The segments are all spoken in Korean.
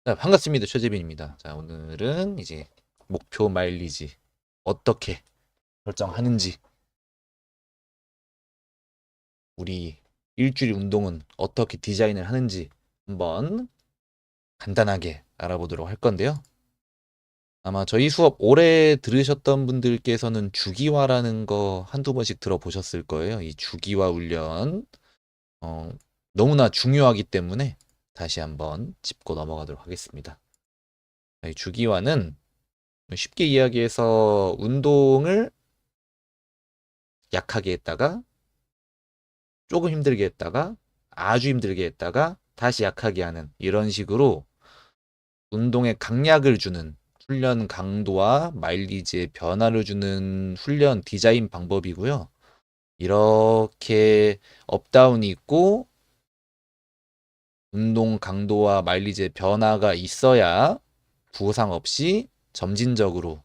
자, 반갑습니다. 최재빈입니다. 자, 오늘은 이제 목표 마일리지 어떻게 결정하는지, 우리 일주일 운동은 어떻게 디자인을 하는지 한번 간단하게 알아보도록 할 건데요. 아마 저희 수업 오래 들으셨던 분들께서는 주기화라는 거 한두 번씩 들어보셨을 거예요. 이 주기화 훈련, 어, 너무나 중요하기 때문에 다시 한번 짚고 넘어가도록 하겠습니다. 이 주기화는 쉽게 이야기해서 운동을 약하게 했다가 조금 힘들게 했다가 아주 힘들게 했다가 다시 약하게 하는 이런 식으로 운동에 강약을 주는 훈련 강도와 마일리지의 변화를 주는 훈련 디자인 방법이고요. 이렇게 업다운이 있고 운동 강도와 마일리지의 변화가 있어야 부상 없이 점진적으로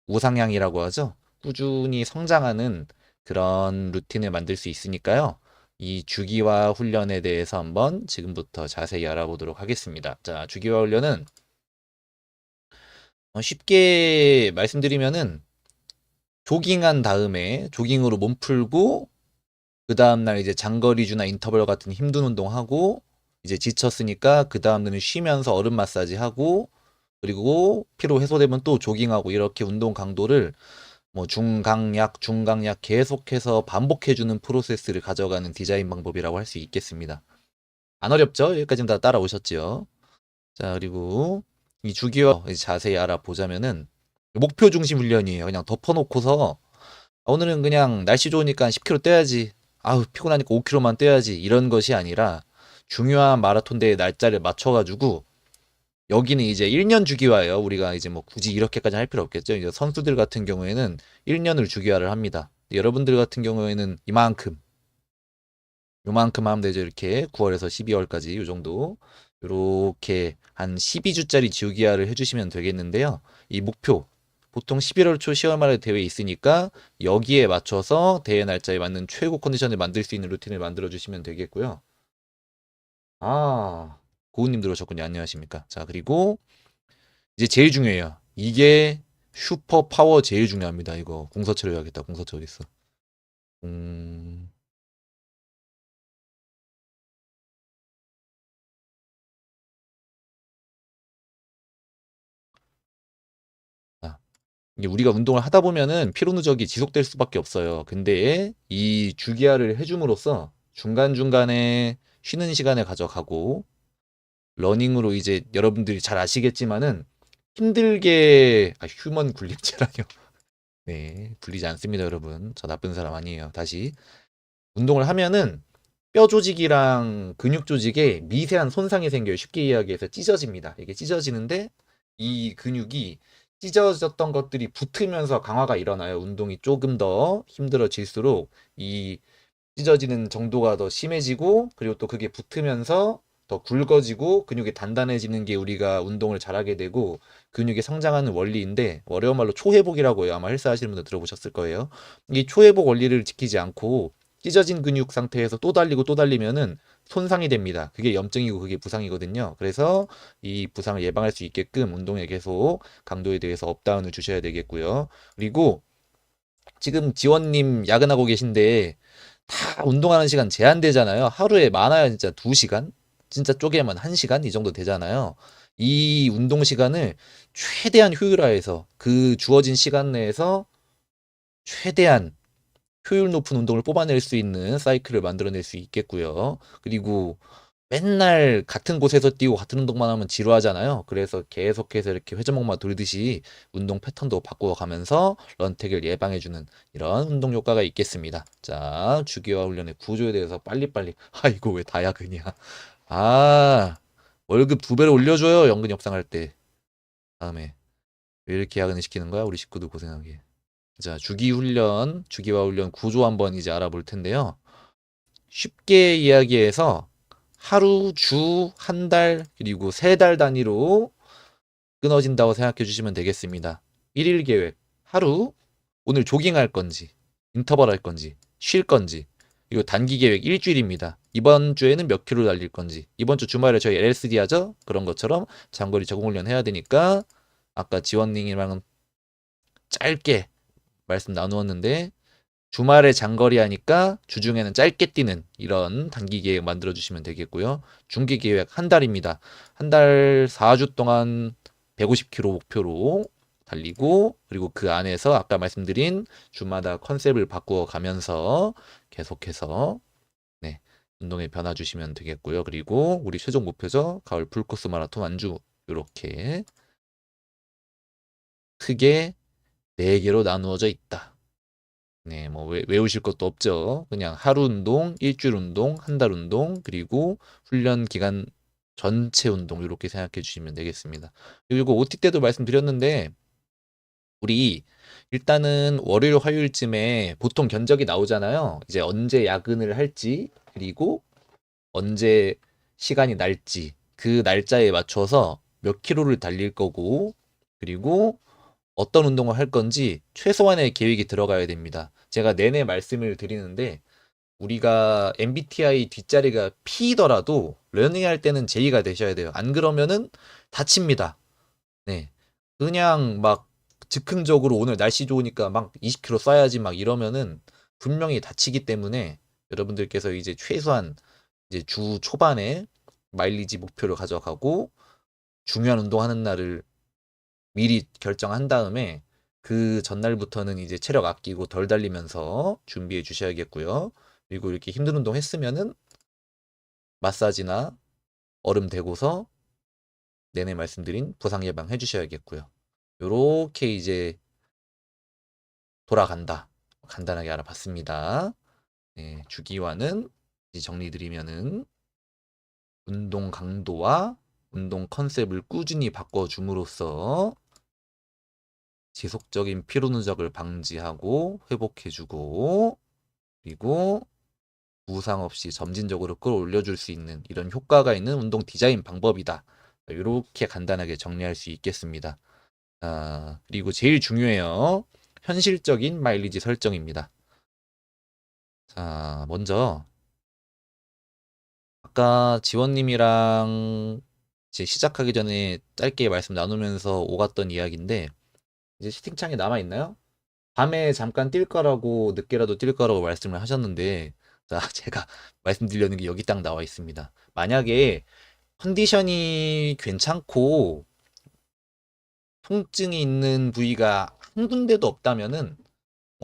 우상향이라고 하죠. 꾸준히 성장하는 그런 루틴을 만들 수 있으니까요. 이 주기화 훈련에 대해서 한번 지금부터 자세히 알아보도록 하겠습니다. 자, 주기화 훈련은 쉽게 말씀드리면은 조깅한 다음에 조깅으로 몸 풀고 그 다음날 이제 장거리주나 인터벌 같은 힘든 운동하고 이제 지쳤으니까 그 다음날은 쉬면서 얼음 마사지 하고 그리고 피로 해소되면 또 조깅하고 이렇게 운동 강도를 뭐 중강약, 중강약 계속해서 반복해주는 프로세스를 가져가는 디자인 방법이라고 할 수 있겠습니다. 안 어렵죠? 여기까지는 다 따라오셨죠? 자, 그리고 이 주기어 자세히 알아보자면은 목표 중심 훈련이에요. 그냥 덮어놓고서 오늘은 그냥 날씨 좋으니까 10km 뛰어야지. 아우, 피곤하니까 5km만 뛰어야지. 이런 것이 아니라 중요한 마라톤 대회 날짜를 맞춰가지고 여기는 이제 1년 주기화예요. 우리가 이제 뭐 굳이 이렇게까지 할 필요 없겠죠. 이제 선수들 같은 경우에는 1년을 주기화를 합니다. 여러분들 같은 경우에는 요만큼 하면 되죠. 이렇게 9월에서 12월까지 요 정도. 요렇게 한 12주짜리 주기화를 해주시면 되겠는데요. 이 목표 보통 11월 초 10월 말에 대회 있으니까 여기에 맞춰서 대회 날짜에 맞는 최고 컨디션을 만들 수 있는 루틴을 만들어 주시면 되겠고요. 아, 고은님 들어오셨군요. 안녕하십니까. 자, 그리고 이제 제일 중요해요. 이게 슈퍼 파워 제일 중요합니다. 이거 공서체로 해야겠다. 공서체 어디 있어? 음, 아, 이게 우리가 운동을 하다 보면은 피로 누적이 지속될 수밖에 없어요. 근데 이 주기화를 해줌으로써 중간중간에 쉬는 시간을 가져가고 러닝으로 이제 여러분들이 잘 아시겠지만은 힘들게 휴먼 굴림체라뇨. 네, 굴리지 않습니다, 여러분. 저 나쁜 사람 아니에요. 다시 운동을 하면은 뼈 조직이랑 근육 조직에 미세한 손상이 생겨요. 쉽게 이야기해서 찢어집니다. 이게 찢어지는데 이 근육이 찢어졌던 것들이 붙으면서 강화가 일어나요. 운동이 조금 더 힘들어질수록 이 찢어지는 정도가 더 심해지고 그리고 또 그게 붙으면서 더 굵어지고 근육이 단단해지는 게 우리가 운동을 잘하게 되고 근육이 성장하는 원리인데 어려운 말로 초회복이라고 해요. 아마 헬스 하시는 분들 들어보셨을 거예요. 이 초회복 원리를 지키지 않고 찢어진 근육 상태에서 또 달리고 또 달리면은 손상이 됩니다. 그게 염증이고 그게 부상이거든요. 그래서 이 부상을 예방할 수 있게끔 운동에 계속 강도에 대해서 업다운을 주셔야 되겠고요. 그리고 지금 지원님 야근하고 계신데 다 운동하는 시간 제한되잖아요. 하루에 많아야 진짜 2시간? 진짜 쪼개면 1시간? 이 정도 되잖아요. 이 운동 시간을 최대한 효율화해서 그 주어진 시간 내에서 최대한 효율 높은 운동을 뽑아낼 수 있는 사이클을 만들어낼 수 있겠고요. 그리고 맨날 같은 곳에서 뛰고 같은 운동만 하면 지루하잖아요. 그래서 계속해서 이렇게 회전목마 돌듯이 운동 패턴도 바꿔가면서 런택을 예방해주는 이런 운동 효과가 있겠습니다. 자, 주기화 훈련의 구조에 대해서 빨리빨리. 아, 이거 왜 다 야근이야? 아, 월급 2배로 올려줘요. 연근 협상할 때. 다음에 왜 이렇게 야근을 시키는 거야? 우리 식구들 고생하게. 자, 주기화 훈련 구조 한번 이제 알아볼 텐데요. 쉽게 이야기해서 하루, 주, 한 달, 그리고 3달 단위로 끊어진다고 생각해 주시면 되겠습니다. 1일 계획. 하루, 오늘 조깅할 건지, 인터벌 할 건지, 쉴 건지. 그리고 단기 계획 일주일입니다. 이번 주에는 몇 킬로 달릴 건지. 이번 주 주말에 저희 LSD 하죠? 그런 것처럼 장거리 적응 훈련 해야 되니까 아까 지원님이랑 짧게 말씀 나누었는데 주말에 장거리 하니까 주중에는 짧게 뛰는 이런 단기 계획 만들어 주시면 되겠고요. 중기 계획 한 달입니다. 한 달 4주 동안 150km 목표로 달리고 그리고 그 안에서 아까 말씀드린 주마다 컨셉을 바꾸어 가면서 계속해서 네, 운동에 변화 주시면 되겠고요. 그리고 우리 최종 목표죠. 가을 풀코스 마라톤 완주 이렇게 크게 4개로 나누어져 있다. 네, 뭐 외우실 것도 없죠. 그냥 하루 운동, 일주일 운동, 한 달 운동, 그리고 훈련 기간 전체 운동 이렇게 생각해 주시면 되겠습니다. 그리고 OT 때도 말씀드렸는데 우리 일단은 월요일 화요일쯤에 보통 견적이 나오잖아요. 이제 언제 야근을 할지 그리고 언제 시간이 날지 그 날짜에 맞춰서 몇 킬로를 달릴 거고 그리고 어떤 운동을 할 건지 최소한의 계획이 들어가야 됩니다. 제가 내내 말씀을 드리는데 우리가 MBTI 뒷자리가 P더라도 러닝할 때는 J가 되셔야 돼요. 안 그러면은 다칩니다. 네. 그냥 막 즉흥적으로 오늘 날씨 좋으니까 막 20km 쏴야지 막 이러면은 분명히 다치기 때문에 여러분들께서 이제 최소한 이제 주 초반에 마일리지 목표를 가져가고 중요한 운동하는 날을 미리 결정한 다음에 그 전날부터는 이제 체력 아끼고 덜 달리면서 준비해 주셔야겠고요. 그리고 이렇게 힘든 운동 했으면은 마사지나 얼음 대고서 내내 말씀드린 부상 예방 해 주셔야겠고요. 요렇게 이제 돌아간다. 간단하게 알아봤습니다. 네, 주기와는 이제 정리드리면은 운동 강도와 운동 컨셉을 꾸준히 바꿔줌으로써 지속적인 피로 누적을 방지하고 회복해주고 그리고 부상 없이 점진적으로 끌어올려줄 수 있는 이런 효과가 있는 운동 디자인 방법이다. 이렇게 간단하게 정리할 수 있겠습니다. 그리고 제일 중요해요. 현실적인 마일리지 설정입니다. 자, 먼저 아까 지원님이랑 이제 시작하기 전에 짧게 말씀 나누면서 오갔던 이야기인데 이제 채팅창에 남아 있나요? 밤에 잠깐 뛸 거라고 늦게라도 뛸 거라고 말씀을 하셨는데 자, 제가 말씀드리려는 게 여기 딱 나와 있습니다. 만약에 컨디션이 괜찮고 통증이 있는 부위가 한 군데도 없다면은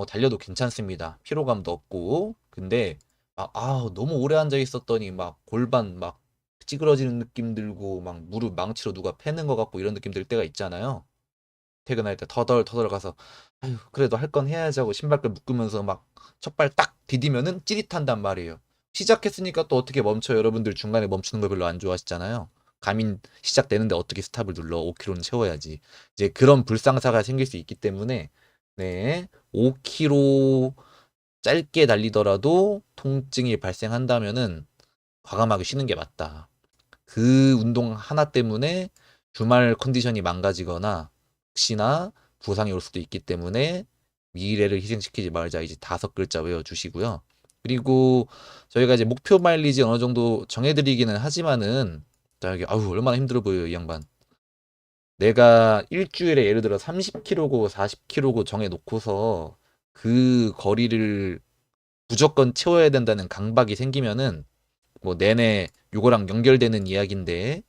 달려도 괜찮습니다. 피로감도 없고. 근데 너무 오래 앉아 있었더니 막 골반 막 찌그러지는 느낌 들고 막 무릎 망치로 누가 패는 것 같고 이런 느낌 들 때가 있잖아요. 퇴근할 때 터덜터덜 가서 아유 그래도 할 건 해야지 하고 신발끈 묶으면서 막 첫발 딱 디디면은 찌릿한단 말이에요. 시작했으니까 또 어떻게 멈춰요? 여러분들 중간에 멈추는 걸 별로 안 좋아하시잖아요. 가민 시작되는데 어떻게 스탑을 눌러 5km는 채워야지. 이제 그런 불상사가 생길 수 있기 때문에 네 5km 짧게 달리더라도 통증이 발생한다면은 과감하게 쉬는 게 맞다. 그 운동 하나 때문에 주말 컨디션이 망가지거나 혹시나 부상이 올 수도 있기 때문에 미래를 희생시키지 말자 이제 5글자 외워주시고요. 그리고 저희가 이제 목표 마일리지 어느 정도 정해드리기는 하지만은 자 여기 아우 얼마나 힘들어 보여요 이 양반. 내가 일주일에 예를 들어 30km고 40km고 정해놓고서 그 거리를 무조건 채워야 된다는 강박이 생기면은 뭐 내내 요거랑 연결되는 이야기인데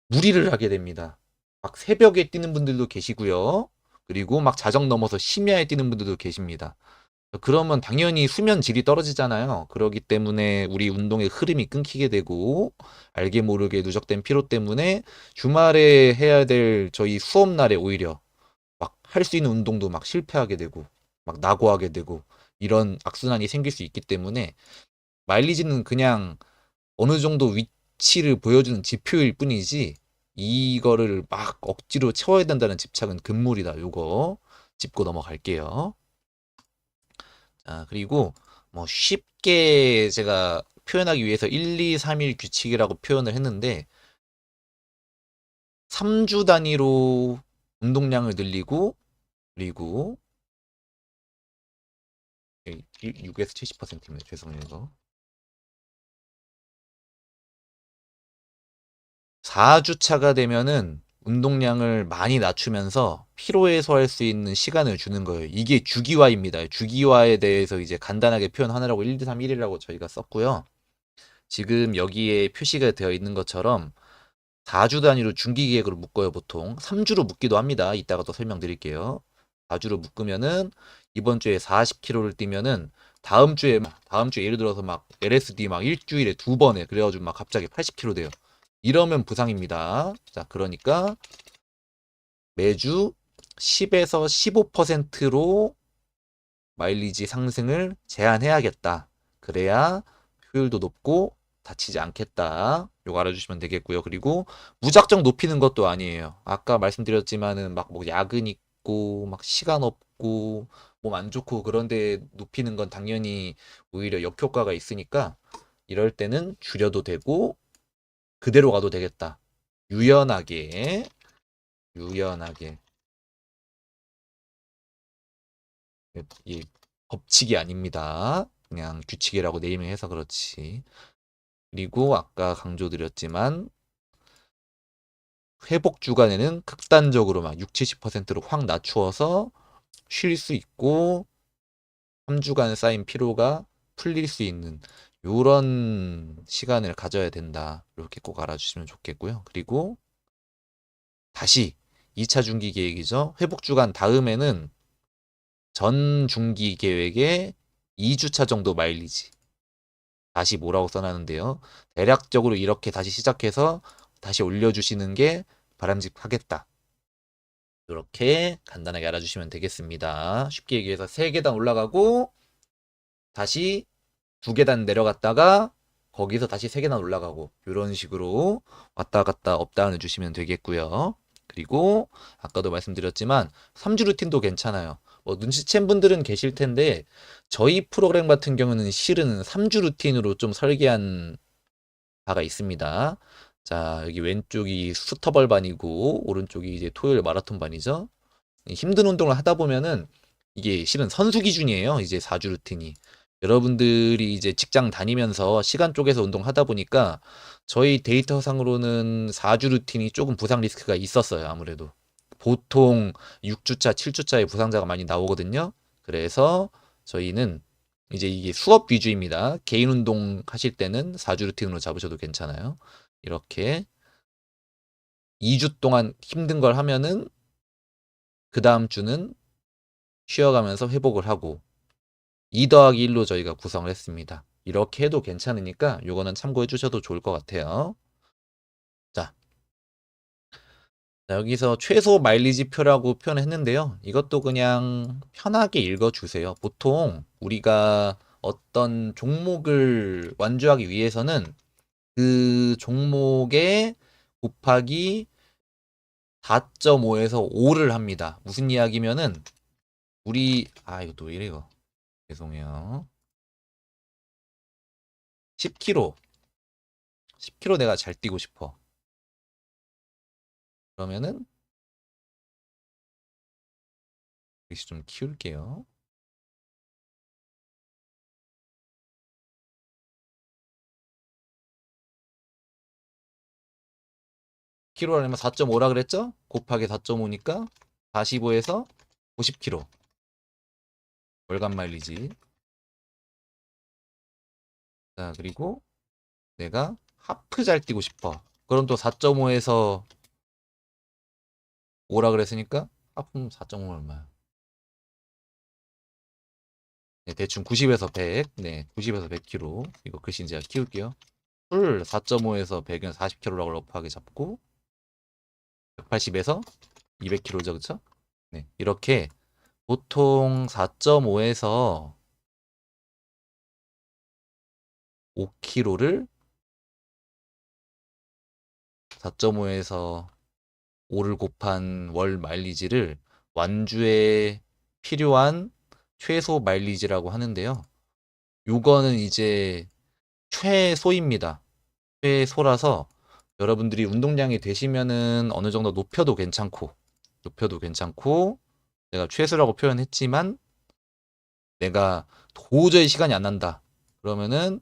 무리를 하게 됩니다. 막 새벽에 뛰는 분들도 계시고요. 그리고 막 자정 넘어서 심야에 뛰는 분들도 계십니다. 그러면 당연히 수면 질이 떨어지잖아요. 그러기 때문에 우리 운동의 흐름이 끊기게 되고 알게 모르게 누적된 피로 때문에 주말에 해야 될 저희 수업 날에 오히려 막 할 수 있는 운동도 막 실패하게 되고 막 낙오하게 되고 이런 악순환이 생길 수 있기 때문에 마일리지는 그냥 어느 정도 위치를 보여주는 지표일 뿐이지 이거를 막 억지로 채워야 된다는 집착은 금물이다. 요거 짚고 넘어갈게요. 자, 그리고 뭐 쉽게 제가 표현하기 위해서 1, 2, 3일 규칙이라고 표현을 했는데 3주 단위로 운동량을 늘리고 그리고 6에서 70%입니다. 죄송해요. 이거. 4주차가 되면은 운동량을 많이 낮추면서 피로 해소할 수 있는 시간을 주는 거예요. 이게 주기화입니다. 주기화에 대해서 이제 간단하게 표현하느라고 1, 2, 3, 1이라고 저희가 썼고요. 지금 여기에 표시가 되어 있는 것처럼 4주 단위로 중기 계획으로 묶어요, 보통. 3주로 묶기도 합니다. 이따가 또 설명드릴게요. 4주로 묶으면은 이번 주에 40km를 뛰면은 다음 주에 예를 들어서 막 LSD 막 일주일에 2번에 그래가지고 막 갑자기 80km 돼요. 이러면 부상입니다. 자, 그러니까 매주 10에서 15%로 마일리지 상승을 제한해야겠다. 그래야 효율도 높고 다치지 않겠다. 요거 알아주시면 되겠고요. 그리고 무작정 높이는 것도 아니에요. 아까 말씀드렸지만은 막 뭐 야근 있고 막 시간 없고 몸 안 좋고 그런데 높이는 건 당연히 오히려 역효과가 있으니까 이럴 때는 줄여도 되고 그대로 가도 되겠다. 유연하게 유연하게 이 법칙이 아닙니다. 그냥 규칙이라고 네이밍해서 그렇지. 그리고 아까 강조드렸지만 회복 주간에는 극단적으로 막 6, 70%로 확 낮추어서 쉴 수 있고 3주간 쌓인 피로가 풀릴 수 있는 요런 시간을 가져야 된다. 이렇게 꼭 알아주시면 좋겠고요. 그리고 다시 2차 중기 계획이죠. 회복 주간 다음에는 전 중기 계획의 2주차 정도 마일리지 다시 뭐라고 써놨는데요. 대략적으로 이렇게 다시 시작해서 다시 올려주시는 게 바람직하겠다. 이렇게 간단하게 알아주시면 되겠습니다. 쉽게 얘기해서 3계단 올라가고 다시 2계단 내려갔다가 거기서 다시 3계단 올라가고 이런 식으로 왔다 갔다 업다운 해주시면 되겠고요. 그리고 아까도 말씀드렸지만 3주 루틴도 괜찮아요. 뭐 눈치챈 분들은 계실 텐데 저희 프로그램 같은 경우는 실은 3주 루틴으로 좀 설계한 바가 있습니다. 자, 여기 왼쪽이 수터벌반이고 오른쪽이 이제 토요일 마라톤 반이죠. 힘든 운동을 하다 보면은 이게 실은 선수 기준이에요. 이제 4주 루틴이. 여러분들이 이제 직장 다니면서 시간 쪼개서 운동하다 보니까 저희 데이터상으로는 4주 루틴이 조금 부상 리스크가 있었어요. 아무래도. 보통 6주차, 7주차에 부상자가 많이 나오거든요. 그래서 저희는 이제 이게 수업 위주입니다. 개인 운동 하실 때는 4주 루틴으로 잡으셔도 괜찮아요. 이렇게 2주 동안 힘든 걸 하면은 그 다음 주는 쉬어가면서 회복을 하고 2 더하기 1로 저희가 구성을 했습니다. 이렇게 해도 괜찮으니까 요거는 참고해 주셔도 좋을 것 같아요. 자, 여기서 최소 마일리지 표라고 표현했는데요. 이것도 그냥 편하게 읽어주세요. 보통 우리가 어떤 종목을 완주하기 위해서는 그 종목에 곱하기 4.5에서 5를 합니다. 무슨 이야기면은 이거 또 이래요. 죄송해요. 10km 10km 내가 잘 뛰고 싶어. 그러면은 글씨 좀 키울게요. km 하려면 4.5라 그랬죠? 곱하기 4.5니까 45에서 50km 월간 마일리지. 자, 그리고 내가 하프 잘 뛰고 싶어. 그럼 또 4.5에서 5라 그랬으니까 하프 4.5 얼마야? 네, 대충 90에서 100. 네, 90에서 100km. 이거 글씨 제가 키울게요. 풀 4.5에서 100은 40km라고 러프하게 잡고 180에서 200km죠, 그쵸? 네, 이렇게 보통 4.5에서 5km를 4.5에서 5를 곱한 월 마일리지를 완주에 필요한 최소 마일리지라고 하는데요. 요거는 이제 최소입니다. 최소라서 여러분들이 운동량이 되시면은 어느 정도 높여도 괜찮고 내가 최소라고 표현했지만 내가 도저히 시간이 안 난다. 그러면은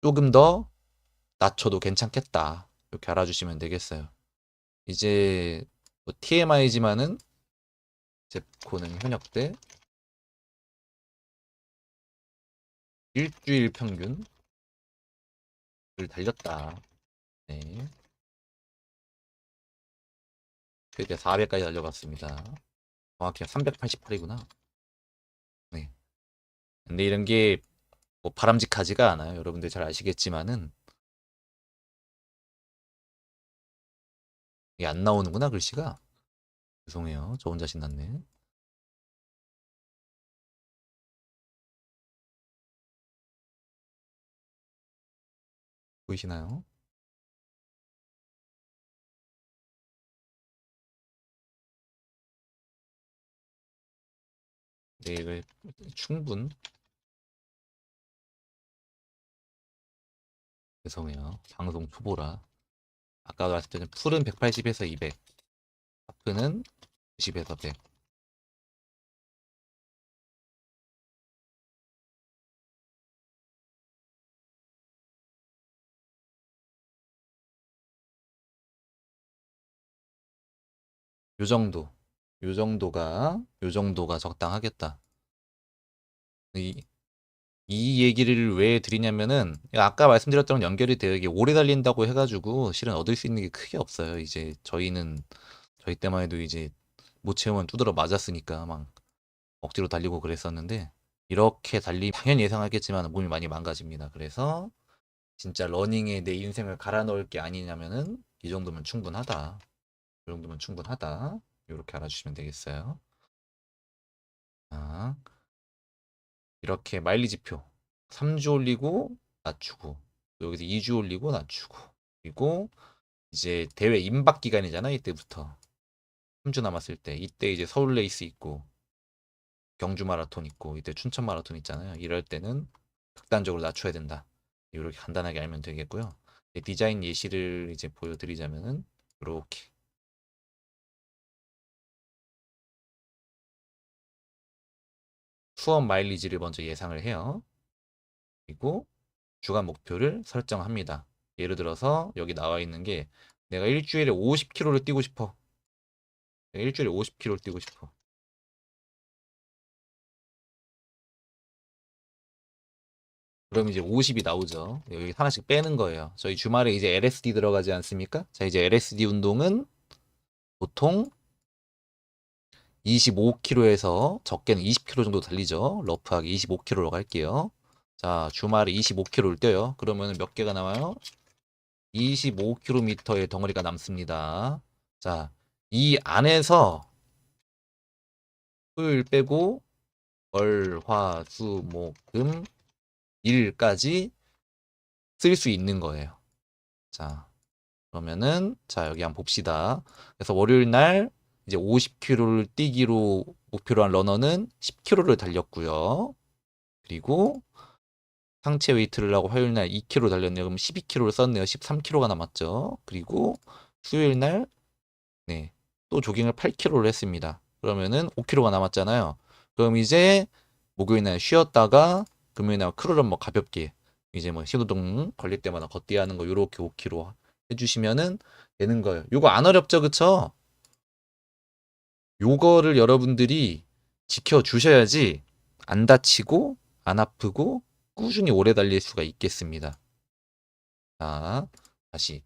조금 더 낮춰도 괜찮겠다. 이렇게 알아주시면 되겠어요. 이제 뭐 TMI지만은 제코는 현역 때 일주일 평균을 달렸다. 네. 최대 400까지 달려갔습니다. 정확히 388이구나. 네. 근데 이런 게 뭐 바람직하지가 않아요. 여러분들 잘 아시겠지만은 이게 안 나오는구나 글씨가. 죄송해요. 저 혼자 신났네. 보이시나요? 네, 이걸 충분. 죄송해요. 방송 초보라. 아까 말했을 때는 풀은 180에서 200, 하프는 90에서 100. 요 정도. 요 정도가 적당하겠다. 이, 이 얘기를 왜 드리냐면은 아까 말씀드렸던 연결이 돼요. 이게 오래 달린다고 해가지고 실은 얻을 수 있는 게 크게 없어요. 이제 저희 때만 해도 이제 못 채우면 두드러 맞았으니까 막 억지로 달리고 그랬었는데 이렇게 달리 당연히 예상하겠지만 몸이 많이 망가집니다. 그래서 진짜 러닝에 내 인생을 갈아 넣을 게 아니냐면은 이 정도면 충분하다. 이 정도면 충분하다. 이렇게 알아주시면 되겠어요. 자, 이렇게 마일리지표 3주 올리고 낮추고 여기서 2주 올리고 낮추고 그리고 이제 대회 임박 기간이잖아 이때부터 3주 남았을 때 이때 이제 서울 레이스 있고 경주 마라톤 있고 이때 춘천 마라톤 있잖아요. 이럴 때는 극단적으로 낮춰야 된다. 이렇게 간단하게 알면 되겠고요. 디자인 예시를 이제 보여드리자면은 이렇게 수업 마일리지를 먼저 예상을 해요. 그리고 주간 목표를 설정합니다. 예를 들어서 여기 나와 있는 게 내가 일주일에 50km를 뛰고 싶어. 내가 일주일에 50km를 뛰고 싶어. 그럼 이제 50이 나오죠. 여기 하나씩 빼는 거예요. 저희 주말에 이제 LSD 들어가지 않습니까? 자, 이제 LSD 운동은 보통 25km에서 적게는 20km 정도 달리죠. 러프하게 25km로 갈게요. 자, 주말에 25km를 뛰어요. 그러면 몇 개가 나와요? 25km의 덩어리가 남습니다. 자, 이 안에서 토요일 빼고 월, 화, 수, 목, 금, 일까지 쓸 수 있는 거예요. 자, 그러면은 자, 여기 한번 봅시다. 그래서 월요일 날 이제 50km를 뛰기로 목표로 한 러너는 10km를 달렸고요. 그리고 상체 웨이트를 하고 화요일 날 2km 달렸네요. 그럼 12km를 썼네요. 13km가 남았죠. 그리고 수요일 날 네, 또 조깅을 8km를 했습니다. 그러면은 5km가 남았잖아요. 그럼 이제 목요일 날 쉬었다가 금요일 날 크루런 뭐 가볍게 이제 뭐 신호등 걸릴 때마다 걷기 하는 거 요렇게 5km 해주시면은 되는 거예요. 요거 안 어렵죠, 그쵸? 요거를 여러분들이 지켜주셔야지 안 다치고 안 아프고 꾸준히 오래 달릴 수가 있겠습니다. 자, 다시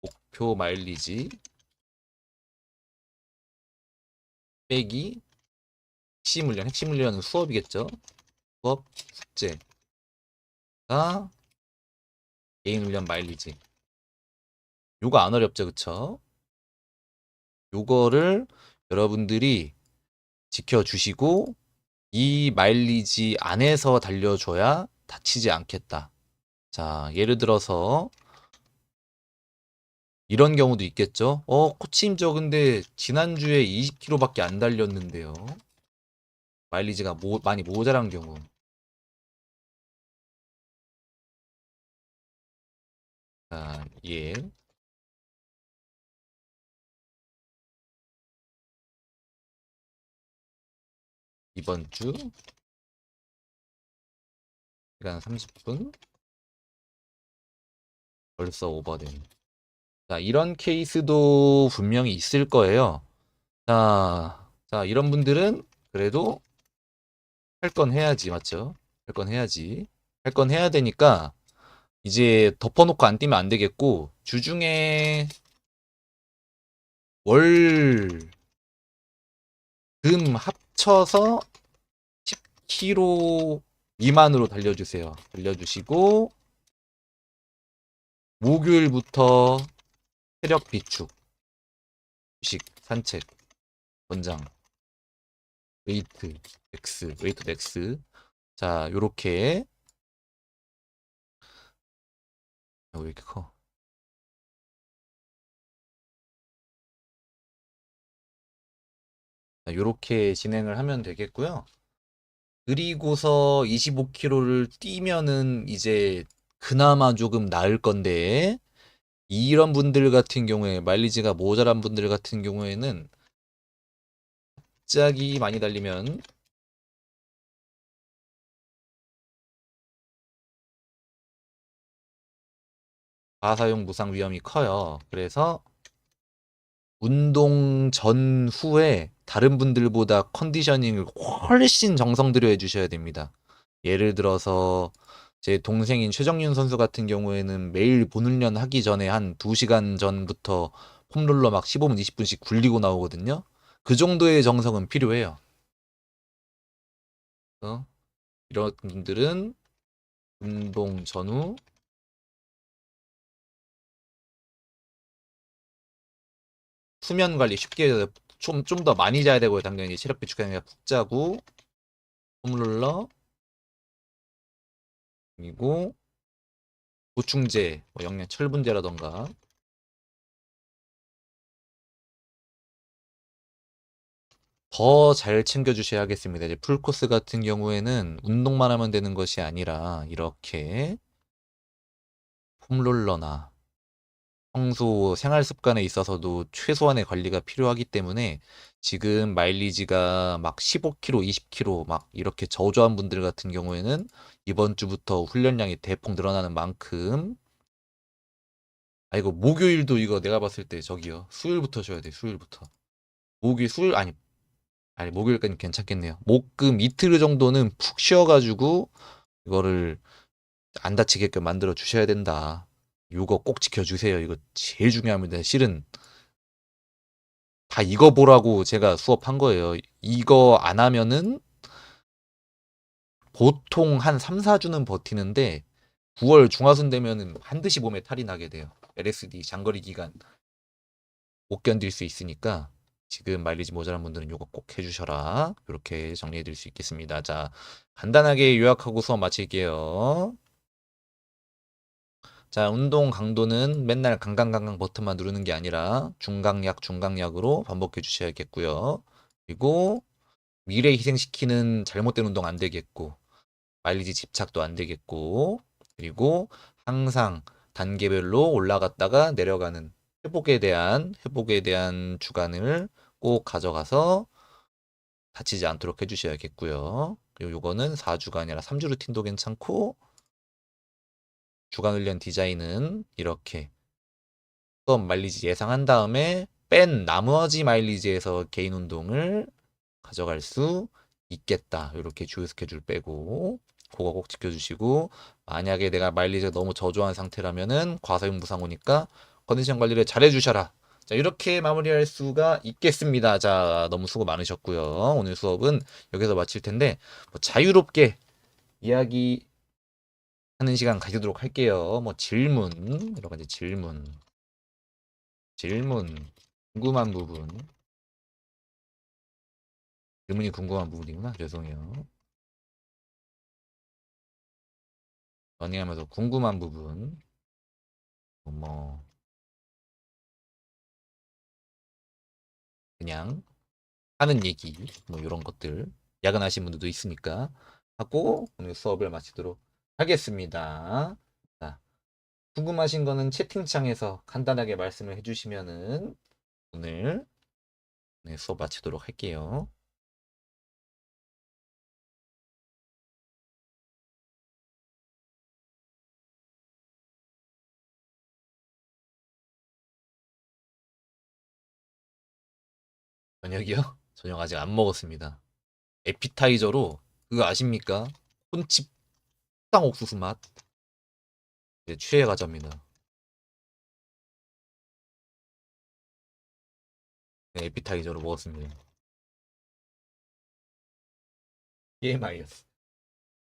목표 마일리지 빼기 핵심 훈련은 수업이겠죠? 수업, 숙제가 개인 훈련 마일리지. 요거 안 어렵죠, 그쵸? 요거를 여러분들이 지켜주시고 이 마일리지 안에서 달려줘야 다치지 않겠다. 자, 예를 들어서 이런 경우도 있겠죠? 코치님 저 근데 지난주에 20km밖에 안 달렸는데요. 마일리지가 많이 모자란 경우. 자, 예. 이번 주 시간 30분. 벌써 오버된. 자, 이런 케이스도 분명히 있을 거예요. 자, 이런 분들은 그래도 할 건 해야지, 맞죠? 할 건 해야지. 할 건 해야 되니까 이제 덮어놓고 안 뛰면 안 되겠고, 주중에 월, 금 합쳐서 10km 미만으로 달려주세요. 달려주시고, 목요일부터 체력 비축, 휴식, 산책, 권장, 웨이트 맥스. 자, 요렇게. 왜 이렇게 커? 자, 요렇게 진행을 하면 되겠고요. 그리고서 25km를 뛰면은 이제 그나마 조금 나을 건데, 이런 분들 같은 경우에, 마일리지가 모자란 분들 같은 경우에는 갑자기 많이 달리면 과사용 무상 위험이 커요. 그래서 운동 전후에 다른 분들보다 컨디셔닝을 훨씬 정성 들여 해주셔야 됩니다. 예를 들어서 제 동생인 최정윤 선수 같은 경우에는 매일 본훈련 하기 전에 한 2시간 전부터 폼롤러 막 15분, 20분씩 굴리고 나오거든요. 그 정도의 정성은 필요해요. 이런 분들은 운동 전후 수면 관리 쉽게 해서 좀 더 많이 자야 되고요. 당연히 체력 비축하는 게 푹 자고 폼롤러 그리고 보충제, 뭐 영양 철분제라던가 더 잘 챙겨주셔야겠습니다. 이제 풀코스 같은 경우에는 운동만 하면 되는 것이 아니라 이렇게 폼롤러나 평소 생활 습관에 있어서도 최소한의 관리가 필요하기 때문에 지금 마일리지가 막 15km, 20km 막 이렇게 저조한 분들 같은 경우에는 이번 주부터 훈련량이 대폭 늘어나는 만큼 이거 목요일도 이거 내가 봤을 때 저기요. 수요일부터 쉬어야 돼. 수요일부터. 수요일 아니 목요일까지 괜찮겠네요. 목금 이틀 정도는 푹 쉬어가지고 이거를 안 다치게끔 만들어 주셔야 된다. 이거 꼭 지켜주세요. 이거 제일 중요합니다. 실은 다 이거 보라고 제가 수업한 거예요. 이거 안 하면은 보통 한 3, 4주는 버티는데 9월 중하순 되면은 반드시 몸에 탈이 나게 돼요. LSD 장거리 기간 못 견딜 수 있으니까 지금 마일리지 모자란 분들은 이거 꼭 해주셔라. 이렇게 정리해 드릴 수 있겠습니다. 자, 간단하게 요약하고 수업 마칠게요. 자, 운동 강도는 맨날 강강강강 버튼만 누르는 게 아니라 중강약으로 반복해 주셔야겠고요. 그리고 미래 희생시키는 잘못된 운동 안 되겠고, 마일리지 집착도 안 되겠고, 그리고 항상 단계별로 올라갔다가 내려가는 회복에 대한 주간을 꼭 가져가서 다치지 않도록 해주셔야겠고요. 그리고 요거는 4주가 아니라 3주 루틴도 괜찮고, 주간 훈련 디자인은 이렇게 수업 마일리지 예상한 다음에 뺀 나머지 마일리지에서 개인 운동을 가져갈 수 있겠다. 이렇게 주요 스케줄 빼고 그거 꼭 지켜주시고 만약에 내가 마일리지가 너무 저조한 상태라면은 과사용 무상 오니까 컨디션 관리를 잘 해주셔라. 자, 이렇게 마무리할 수가 있겠습니다. 자, 너무 수고 많으셨고요. 오늘 수업은 여기서 마칠 텐데 뭐 자유롭게 이야기하는 시간 가지도록 할게요. 뭐 여러 가지 질문, 궁금한 부분, 질문이 궁금한 부분이구나. 죄송해요. 러닝하면서 궁금한 부분, 뭐, 그냥 하는 얘기, 뭐, 이런 것들, 야근하신 분들도 있으니까 하고 오늘 수업을 마치도록 하겠습니다. 자, 궁금하신 거는 채팅창에서 간단하게 말씀을 해주시면은 오늘 수업 마치도록 할게요. 저녁이요? 저녁 아직 안 먹었습니다. 에피타이저로 그거 아십니까? 콘칩 땅 옥수수 맛. 이제 취해 가자입니다. 네, 에피타이저로 먹었습니다. TMI였어.